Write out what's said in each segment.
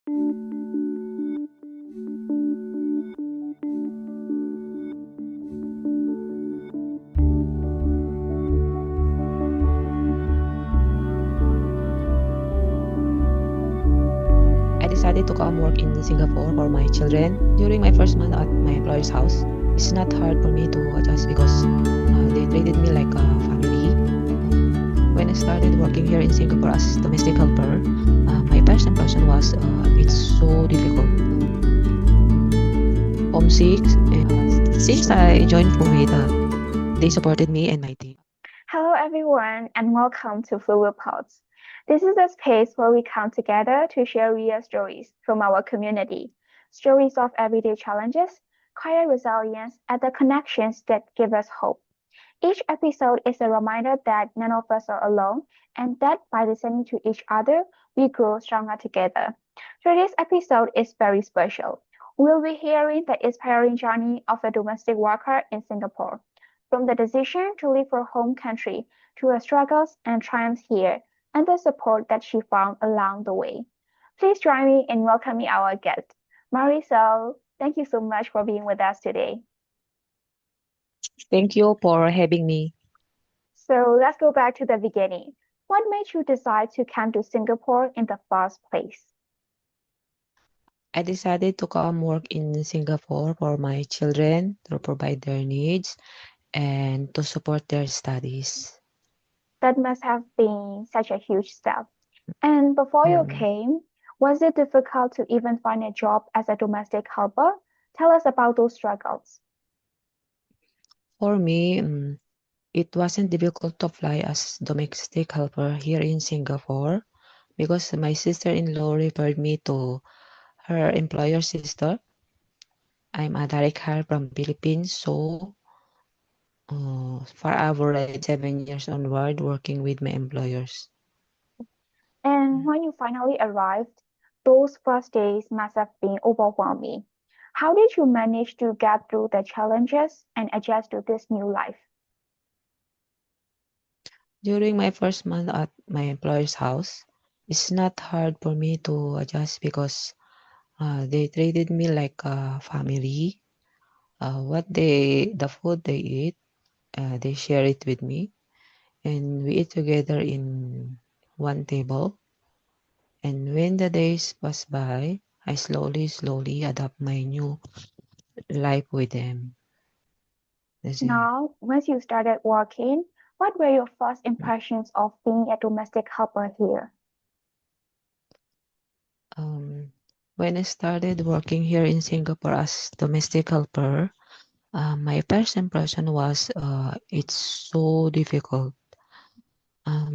I decided to come work in Singapore for my children during my first month at my employer's house. It's not hard for me to adjust because they treated me like a family. When I started working here in Singapore as domestic helper, my first impression was it's so difficult. Homesick, and since I joined Phluid, they supported me and my team. Hello, everyone, and welcome to Phluid Worldwide. This is a space where we come together to share real stories from our community, stories of everyday challenges, quiet resilience, and the connections that give us hope. Each episode is a reminder that none of us are alone, and that by listening to each other, we grow stronger together. Today's episode is very special. We'll be hearing the inspiring journey of a domestic worker in Singapore. From the decision to leave her home country to her struggles and triumphs here, and the support that she found along the way. Please join me in welcoming our guest, Maricel. Thank you so much for being with us today. Thank you for having me. So let's go back to the beginning. What made you decide to come to Singapore in the first place? I decided to come work in Singapore for my children to provide their needs and to support their studies. That must have been such a huge step. And before you Mm. came, was it difficult to even find a job as a domestic helper? Tell us about those struggles. For me, it wasn't difficult to apply as domestic helper here in Singapore because my sister-in-law referred me to her employer's sister. I'm a direct hire from Philippines, so for average 7 years onward working with my employers. And when you finally arrived, those first days must have been overwhelming. How did you manage to get through the challenges and adjust to this new life? During my first month at my employer's house, it's not hard for me to adjust because they treated me like a family. The food they eat, they share it with me, and we eat together in one table. And when the days pass by, I slowly adapt my new life with them. That's it. Now, once you started working, what were your first impressions of being a domestic helper here? Um, when I started working here in Singapore as domestic helper, my first impression was it's so difficult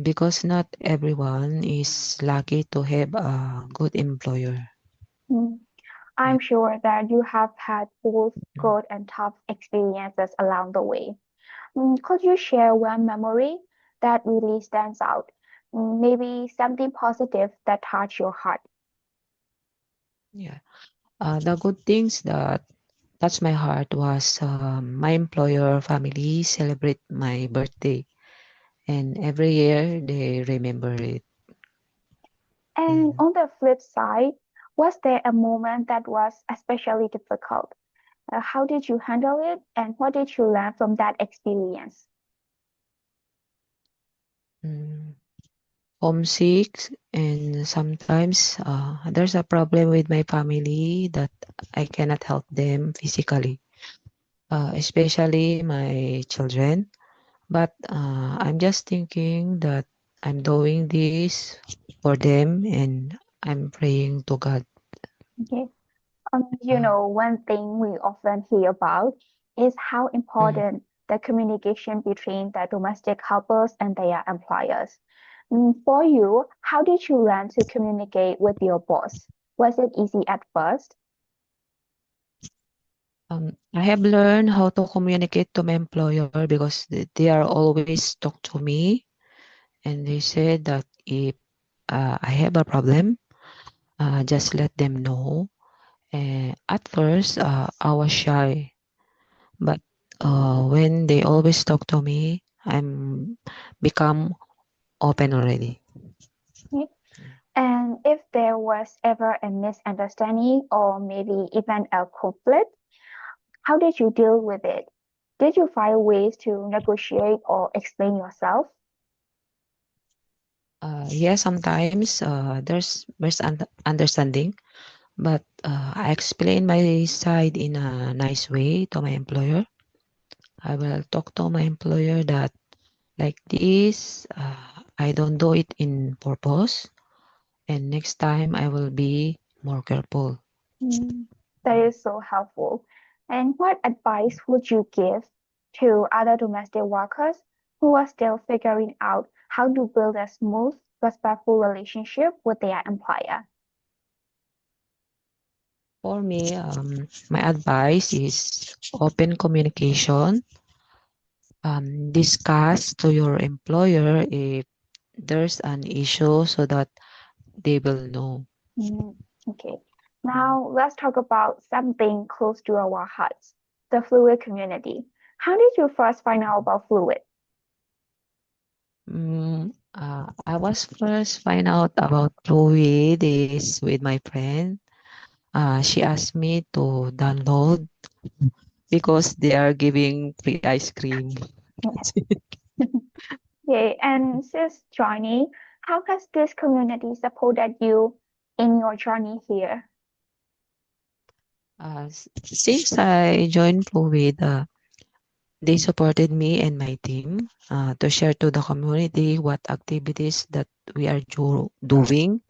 because not everyone is lucky to have a good employer. Hmm, Yeah. I'm sure that you have had both good and tough experiences along the way. Could you share one memory that really stands out? Maybe something positive that touched your heart. Yeah. The good things that touched my heart was my employer family celebrate my birthday, and every year they remember it. And Mhm. on the flip side, was there a moment that was especially difficult? How did you handle it, and what did you learn from that experience? Mm. Homesick, and sometimes there's a problem with my family that I cannot help them physically, especially my children. But I'm just thinking that I'm doing this for them and I'm praying to God. Okay. Uh, One thing we often hear about is how mm, important the communication between the domestic helpers and their employers. For you, how did you learn to communicate with your boss? Was it easy at first? I have learned how to communicate to my employer because they are always talk to me, and they said that if I have a problem, just let them know. At first, I was shy, but when they always talk to me, I'm become open already. Okay. And if there was ever a misunderstanding or maybe even a conflict, how did you deal with it? Did you find ways to negotiate or explain yourself? Yeah, sometimes there's misunderstanding, but I explain my side in a nice way to my employer. I will talk to my employer that like this, I don't do it in purpose, and next time I will be more careful. Mm, that is so helpful. And what advice would you give to other domestic workers who are still figuring out how to build a smooth, respectful relationship with their employer? For me, my advice is open communication. Discuss to your employer if there's an issue so that they will know. Mm, okay. Now let's talk about something close to our hearts, the Fluid community. How did you first find out about Fluid? I was first find out about Chloe this with my friend. She asked me to download because they are giving free ice cream. Okay, and since joining, how has this community supported you in your journey here? Since I joined Fluid, they supported me and my team to share to the community what activities that we are doing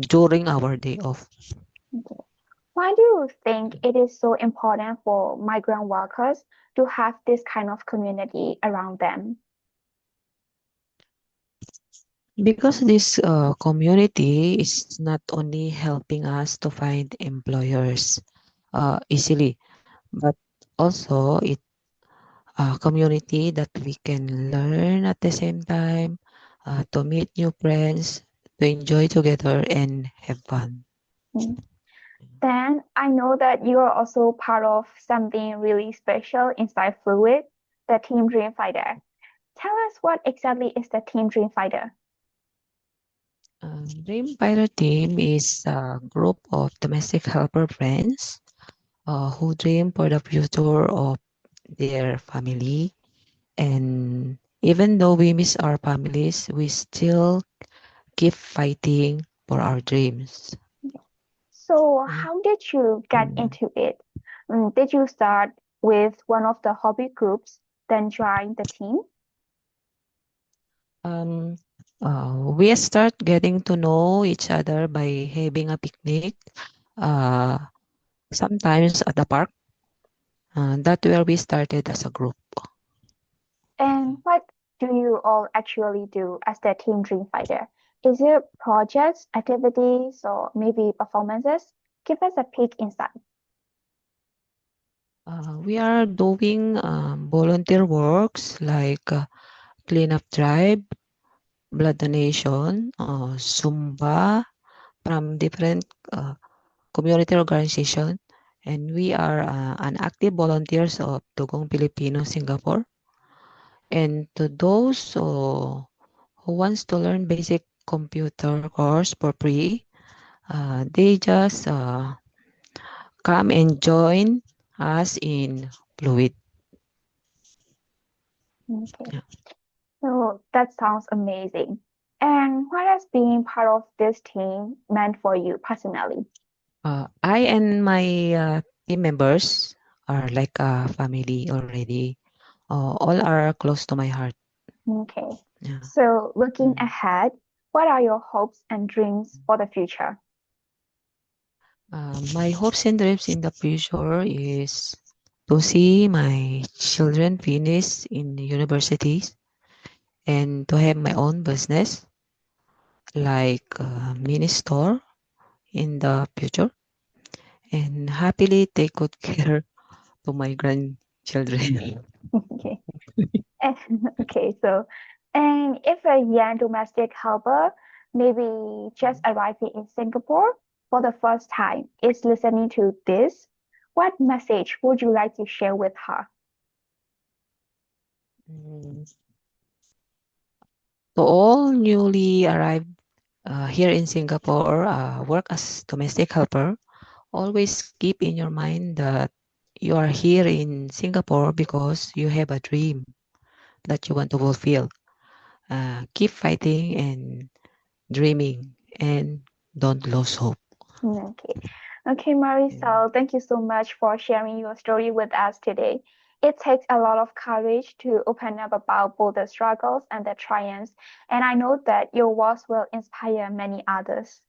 during our day off. Okay. Why do you think it is so important for migrant workers to have this kind of community around them? Because this community is not only helping us to find employers easily, but also it a community that we can learn at the same time, to meet new friends, to enjoy together and have fun. Mm. Then I know that you are also part of something really special inside Fluid, the Team Dream Fighter. Tell us what exactly is the Team Dream Fighter? Dream Pirate Team is a group of domestic helper friends who dream for the future of their family. And even though we miss our families, we still keep fighting for our dreams. So, Yeah. how did you get Mm. into it? Did you start with one of the hobby groups, then join the team? Um, we start getting to know each other by having a picnic, uh, sometimes at the park. That where we started as a group. And what do you all actually do as the Team Dream Fighter? Is it projects, activities, or maybe performances? Give us a peek inside. We are doing volunteer works like cleanup drive, blood donation, Zumba from different community organization. And we are an active volunteers of Dugong Filipino Singapore. And to those who wants to learn basic computer course for free, they just come and join us in Fluid. Okay, Yeah. so that sounds amazing. And what has being part of this team meant for you personally? I and my team members are like a family already. All are close to my heart. Okay, Yeah. so looking Mm. ahead, what are your hopes and dreams for the future? My hopes and dreams in the future is to see my children finish in the universities and to have my own business like a mini store in the future and happily take good care to my grandchildren. Okay. And, okay, so, and if a young domestic helper, maybe just arriving in Singapore for the first time, is listening to this, what message would you like to share with her? Mm. To all newly arrived Here in Singapore, work as domestic helper. Always keep in your mind that you are here in Singapore because you have a dream that you want to fulfill. Keep fighting and dreaming and don't lose hope. Okay. Okay, Mm. Maricel, thank you so much for sharing your story with us today. It takes a lot of courage to open up about both the struggles and the triumphs, and I know that your words will inspire many others.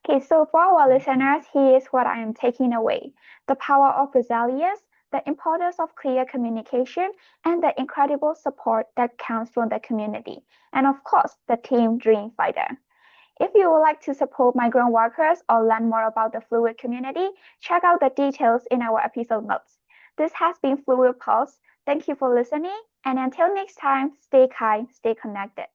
Okay, so for our Thank you. listeners, here is what I am taking away: the power of resilience, the importance of clear communication, and the incredible support that comes from the community, and of course, the team Dream Fighter. If you would like to support migrant workers or learn more about the Fluid community, check out the details in our episode notes. This has been Fluid Pulse. Thank you for listening, and until next time, stay kind, stay connected.